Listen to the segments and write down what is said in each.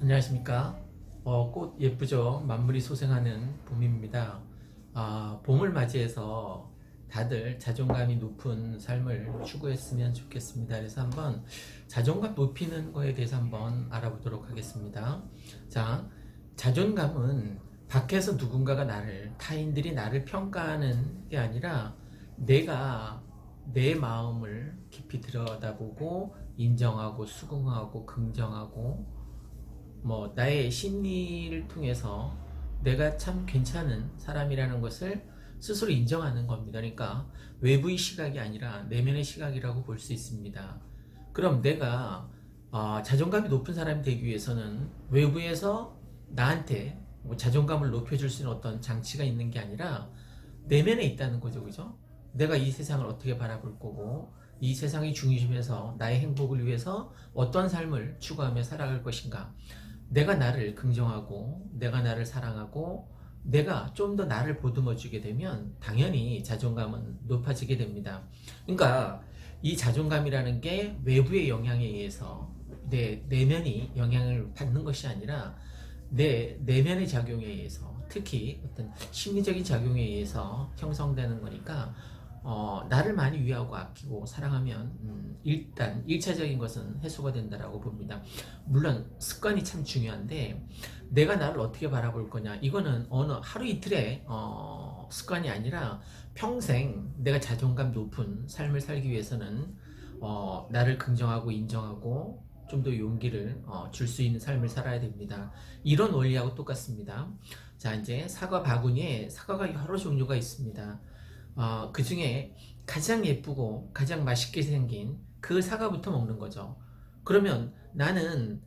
안녕하십니까. 꽃 예쁘죠? 만물이 소생하는 봄입니다. 봄을 맞이해서 다들 자존감이 높은 삶을 추구했으면 좋겠습니다. 그래서 한번 자존감 높이는 거에 대해서 한번 알아보도록 하겠습니다. 자, 자존감은 밖에서 누군가가 타인들이 나를 평가하는 게 아니라 내가 내 마음을 깊이 들여다보고 인정하고 수긍하고 긍정하고 나의 심리를 통해서 내가 참 괜찮은 사람이라는 것을 스스로 인정하는 겁니다. 그러니까 외부의 시각이 아니라 내면의 시각이라고 볼 수 있습니다. 그럼 내가 자존감이 높은 사람이 되기 위해서는 외부에서 나한테 자존감을 높여줄 수 있는 어떤 장치가 있는 게 아니라 내면에 있다는 거죠. 그죠? 내가 이 세상을 어떻게 바라볼 거고 이 세상의 중심에서 나의 행복을 위해서 어떤 삶을 추구하며 살아갈 것인가. 내가 나를 긍정하고 내가 나를 사랑하고 내가 좀 더 나를 보듬어 주게 되면 당연히 자존감은 높아지게 됩니다. 그러니까 이 자존감이라는 게 외부의 영향에 의해서 내 내면이 영향을 받는 것이 아니라 내 내면의 작용에 의해서, 특히 어떤 심리적인 작용에 의해서 형성되는 거니까 나를 많이 위하고 아끼고 사랑하면 일단 1차적인 것은 해소가 된다라고 봅니다. 물론 습관이 참 중요한데 내가 나를 어떻게 바라볼 거냐, 이거는 어느 하루 이틀의 습관이 아니라 평생 내가 자존감 높은 삶을 살기 위해서는 나를 긍정하고 인정하고 좀 더 용기를 줄 수 있는 삶을 살아야 됩니다. 이런 원리하고 똑같습니다. 자, 이제 사과 바구니에 사과가 여러 종류가 있습니다. 그 중에 가장 예쁘고 가장 맛있게 생긴 그 사과부터 먹는 거죠. 그러면 나는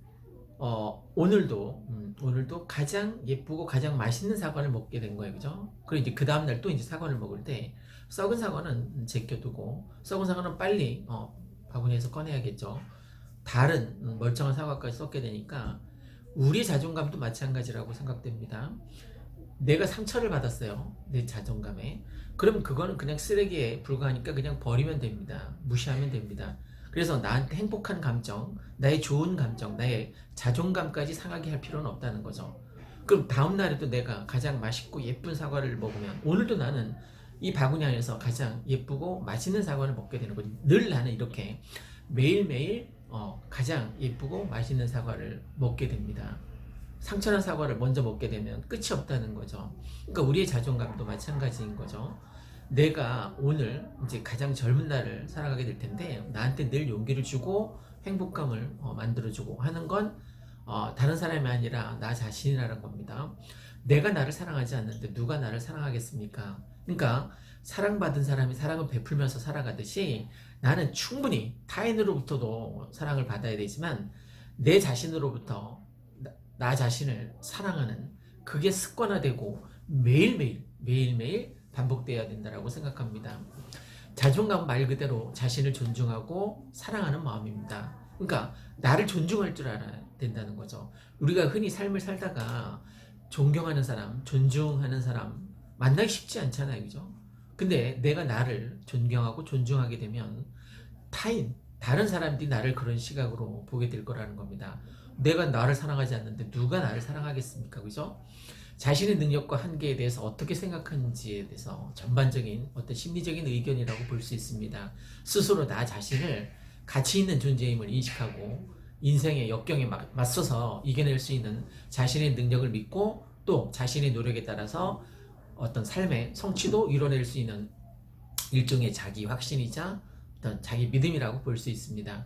오늘도 가장 예쁘고 가장 맛있는 사과를 먹게 된 거예요. 그죠? 그리고 이제 그 다음날 또 이제 사과를 먹을 때 썩은 사과는 제껴두고 썩은 사과는 빨리 바구니에서 꺼내야겠죠. 다른 멀쩡한 사과까지 썩게 되니까 우리 자존감도 마찬가지라고 생각됩니다. 내가 상처를 받았어요. 내 자존감에. 그럼 그거는 그냥 쓰레기에 불과하니까 그냥 버리면 됩니다. 무시하면 됩니다. 그래서 나한테 행복한 감정, 나의 좋은 감정, 나의 자존감까지 상하게 할 필요는 없다는 거죠. 그럼 다음날에도 내가 가장 맛있고 예쁜 사과를 먹으면 오늘도 나는 이 바구니 안에서 가장 예쁘고 맛있는 사과를 먹게 되는 거죠. 늘 나는 이렇게 매일매일 가장 예쁘고 맛있는 사과를 먹게 됩니다. 상처난 사과를 먼저 먹게 되면 끝이 없다는 거죠. 그러니까 우리의 자존감도 마찬가지인 거죠. 내가 오늘 이제 가장 젊은 날을 살아가게 될 텐데 나한테 늘 용기를 주고 행복감을 만들어주고 하는 건 다른 사람이 아니라 나 자신이라는 겁니다. 내가 나를 사랑하지 않는데 누가 나를 사랑하겠습니까? 그러니까 사랑받은 사람이 사랑을 베풀면서 살아가듯이 나는 충분히 타인으로부터도 사랑을 받아야 되지만 내 자신으로부터 나 자신을 사랑하는 그게 습관화되고 매일매일 반복돼야 된다고 생각합니다. 자존감 말 그대로 자신을 존중하고 사랑하는 마음입니다. 그러니까 나를 존중할 줄 알아야 된다는 거죠. 우리가 흔히 삶을 살다가 존경하는 사람, 존중하는 사람 만나기 쉽지 않잖아요. 그죠? 근데 내가 나를 존경하고 존중하게 되면 다른 사람들이 나를 그런 시각으로 보게 될 거라는 겁니다. 내가 나를 사랑하지 않는데 누가 나를 사랑하겠습니까? 그죠? 자신의 능력과 한계에 대해서 어떻게 생각하는지에 대해서 전반적인 어떤 심리적인 의견이라고 볼 수 있습니다. 스스로 나 자신을 가치 있는 존재임을 인식하고 인생의 역경에 맞서서 이겨낼 수 있는 자신의 능력을 믿고 또 자신의 노력에 따라서 어떤 삶의 성취도 이뤄낼 수 있는 일종의 자기 확신이자 어떤 자기 믿음이라고 볼 수 있습니다.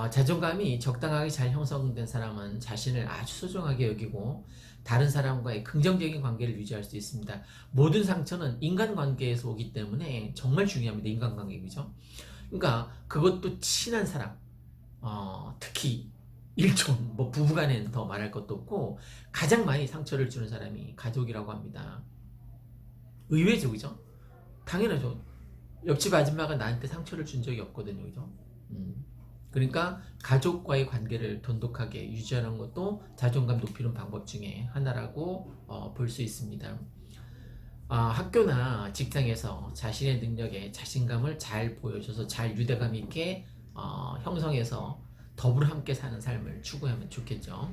자존감이 적당하게 잘 형성된 사람은 자신을 아주 소중하게 여기고 다른 사람과의 긍정적인 관계를 유지할 수 있습니다. 모든 상처는 인간관계에서 오기 때문에 정말 중요합니다. 인간관계, 그죠? 그러니까 그것도 친한 사람, 특히 일촌, 부부간에는 더 말할 것도 없고 가장 많이 상처를 주는 사람이 가족이라고 합니다. 의외죠, 그죠? 당연하죠. 옆집 아줌마가 나한테 상처를 준 적이 없거든요, 그죠? 그러니까 가족과의 관계를 돈독하게 유지하는 것도 자존감 높이는 방법 중에 하나라고 볼 수 있습니다. 학교나 직장에서 자신의 능력에 자신감을 잘 보여줘서 잘 유대감 있게 형성해서 더불어 함께 사는 삶을 추구하면 좋겠죠.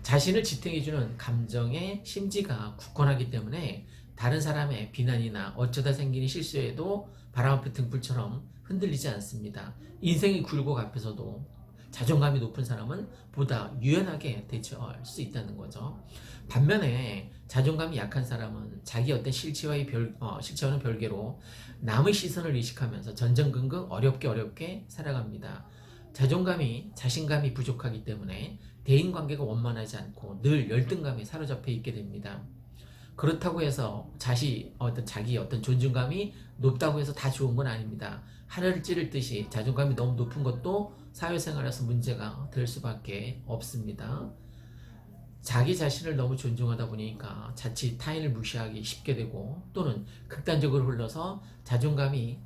자신을 지탱해주는 감정의 심지가 굳건하기 때문에 다른 사람의 비난이나 어쩌다 생기는 실수에도 바람 앞에 등불처럼 흔들리지 않습니다. 인생이 굴곡 앞에서도 자존감이 높은 사람은 보다 유연하게 대처할 수 있다는 거죠. 반면에 자존감이 약한 사람은 자기 어떤 실체와는 별개로 남의 시선을 의식하면서 전전긍긍 어렵게 살아갑니다. 자신감이 부족하기 때문에 대인관계가 원만하지 않고 늘 열등감에 사로잡혀 있게 됩니다. 그렇다고 해서 자기 어떤 존중감이 높다고 해서 다 좋은 건 아닙니다. 하늘을 찌를 듯이 자존감이 너무 높은 것도 사회생활에서 문제가 될 수밖에 없습니다. 자기 자신을 너무 존중하다 보니까 자칫 타인을 무시하기 쉽게 되고 또는 극단적으로 흘러서 자존감이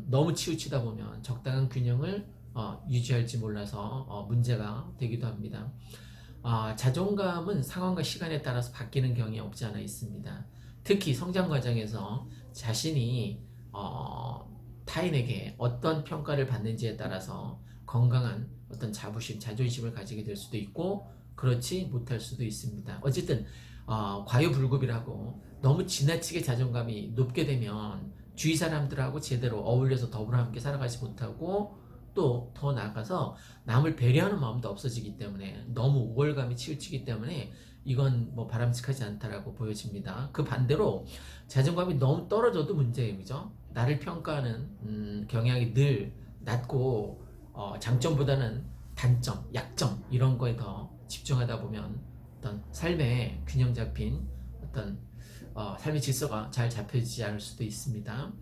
너무 치우치다 보면 적당한 균형을 유지할지 몰라서 문제가 되기도 합니다. 자존감은 상황과 시간에 따라서 바뀌는 경향이 없지 않아 있습니다. 특히 성장 과정에서 자신이 타인에게 어떤 평가를 받는지에 따라서 건강한 어떤 자존심을 가지게 될 수도 있고 그렇지 못할 수도 있습니다. 어쨌든 과유불급이라고 너무 지나치게 자존감이 높게 되면 주위 사람들하고 제대로 어울려서 더불어 함께 살아가지 못하고 또 더 나아가서 남을 배려하는 마음도 없어지기 때문에 너무 우월감이 치우치기 때문에 이건 바람직하지 않다라고 보여집니다. 그 반대로 자존감이 너무 떨어져도 문제예요. 그죠? 나를 평가하는 경향이 늘 낮고 장점보다는 단점, 약점 이런 거에 더 집중하다 보면 어떤 삶의 균형 잡힌 어떤 삶의 질서가 잘 잡혀지지 않을 수도 있습니다.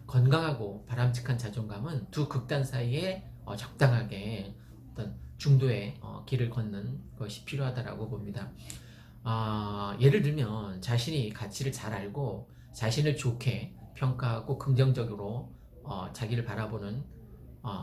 건강하고 바람직한 자존감은 두 극단 사이에 적당하게 어떤 중도의 길을 걷는 것이 필요하다라고 봅니다. 예를 들면 자신이 가치를 잘 알고 자신을 좋게 평가하고 긍정적으로 자기를 바라보는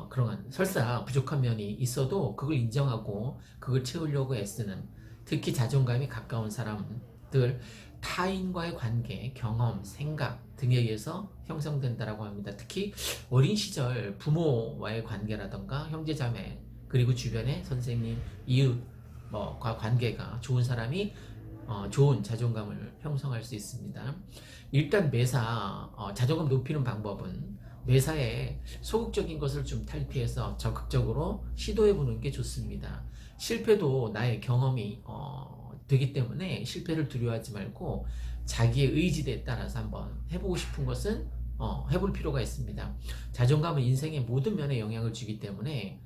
그러한 설사 부족한 면이 있어도 그걸 인정하고 그걸 채우려고 애쓰는 특히 자존감이 가까운 사람들 타인과의 관계, 경험, 생각 등에 의해서 형성된다라고 합니다. 특히 어린 시절 부모와의 관계라던가 형제자매 그리고 주변의 선생님, 이웃과 관계가 좋은 사람이 좋은 자존감을 형성할 수 있습니다. 일단 매사 자존감 높이는 방법은 매사에 소극적인 것을 좀 탈피해서 적극적으로 시도해보는 게 좋습니다. 실패도 나의 경험이 되기 때문에 실패를 두려워하지 말고 자기의 의지에 따라서 한번 해보고 싶은 것은 해볼 필요가 있습니다. 자존감은 인생의 모든 면에 영향을 주기 때문에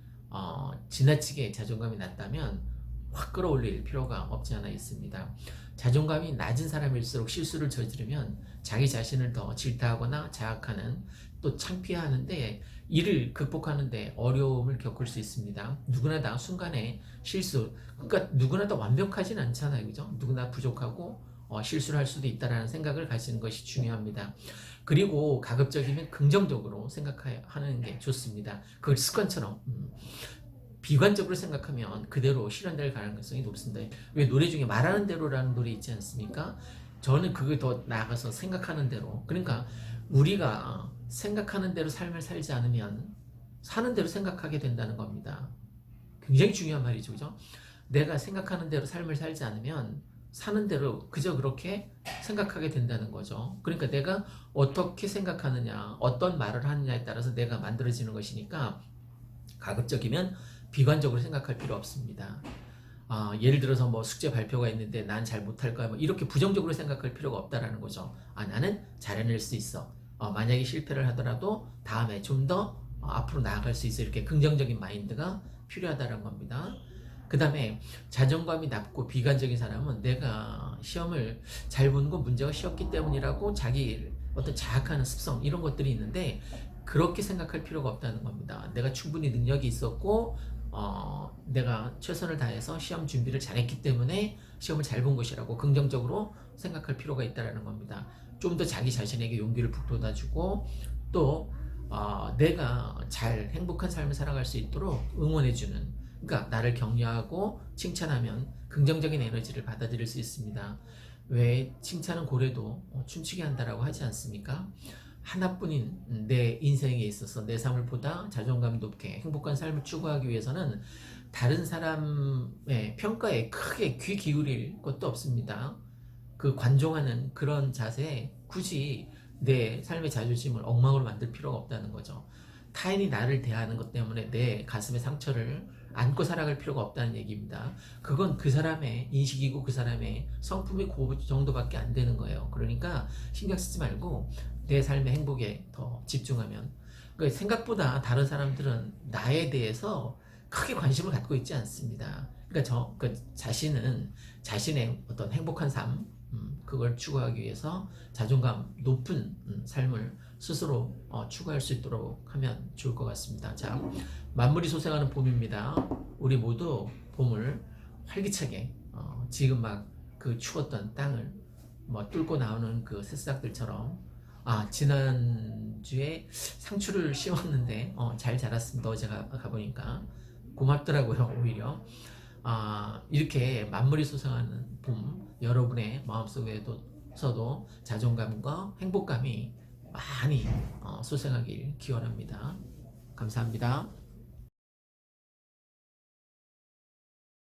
지나치게 자존감이 낮다면 확 끌어올릴 필요가 없지 않아 있습니다. 자존감이 낮은 사람일수록 실수를 저지르면 자기 자신을 더 질타하거나 자학하는 또 창피하는데 이를 극복하는데 어려움을 겪을 수 있습니다. 누구나 다 순간에 실수, 그러니까 누구나 다 완벽하진 않잖아요, 그죠? 누구나 부족하고 실수를 할 수도 있다라는 생각을 가지는 것이 중요합니다. 그리고 가급적이면 긍정적으로 생각하는 게 좋습니다. 그걸 습관처럼 비관적으로 생각하면 그대로 실현될 가능성이 높습니다. 왜 노래 중에 말하는 대로라는 노래 있지 않습니까? 저는 그걸 더 나아가서 생각하는 대로, 그러니까 우리가 생각하는 대로 삶을 살지 않으면 사는 대로 생각하게 된다는 겁니다. 굉장히 중요한 말이죠, 그죠? 내가 생각하는 대로 삶을 살지 않으면 사는 대로 그저 그렇게 생각하게 된다는 거죠. 그러니까 내가 어떻게 생각하느냐, 어떤 말을 하느냐에 따라서 내가 만들어지는 것이니까 가급적이면 비관적으로 생각할 필요 없습니다. 예를 들어서 숙제 발표가 있는데 난 잘 못할 거야 이렇게 부정적으로 생각할 필요가 없다라는 거죠. 나는 잘해낼 수 있어. 만약에 실패를 하더라도 다음에 좀 더 앞으로 나아갈 수 있어. 이렇게 긍정적인 마인드가 필요하다는 겁니다. 그 다음에 자존감이 낮고 비관적인 사람은 내가 시험을 잘 보는 건 문제가 쉬웠기 때문이라고 자기 어떤 자학하는 습성 이런 것들이 있는데 그렇게 생각할 필요가 없다는 겁니다. 내가 충분히 능력이 있었고 내가 최선을 다해서 시험 준비를 잘했기 때문에 시험을 잘 본 것이라고 긍정적으로 생각할 필요가 있다는 겁니다. 좀 더 자기 자신에게 용기를 북돋아주고 또 내가 잘 행복한 삶을 살아갈 수 있도록 응원해주는, 그러니까 나를 격려하고 칭찬하면 긍정적인 에너지를 받아들일 수 있습니다. 왜 칭찬은 고래도 춤추게 한다라고 하지 않습니까? 하나뿐인 내 인생에 있어서 내 삶을 보다 자존감 높게 행복한 삶을 추구하기 위해서는 다른 사람의 평가에 크게 귀 기울일 것도 없습니다. 그 관종하는 그런 자세에 굳이 내 삶의 자존심을 엉망으로 만들 필요가 없다는 거죠. 타인이 나를 대하는 것 때문에 내 가슴의 상처를 안고 살아갈 필요가 없다는 얘기입니다. 그건 그 사람의 인식이고 그 사람의 성품이 그 정도밖에 안 되는 거예요. 그러니까 신경 쓰지 말고 내 삶의 행복에 더 집중하면, 그러니까 생각보다 다른 사람들은 나에 대해서 크게 관심을 갖고 있지 않습니다. 그러니까 그 자신은 자신의 어떤 행복한 삶, 그걸 추구하기 위해서 자존감 높은 삶을 스스로 추구할 수 있도록 하면 좋을 것 같습니다. 자, 만물이 소생하는 봄입니다. 우리 모두 봄을 활기차게 지금 막 그 추웠던 땅을 뭐 뚫고 나오는 그 새싹들처럼, 지난주에 상추를 심었는데 잘 자랐습니다. 어제 가보니까 고맙더라고요. 오히려 이렇게 만물이 소생하는 봄, 여러분의 마음속에서도 자존감과 행복감이 많이 솟아나길 기원합니다. 감사합니다.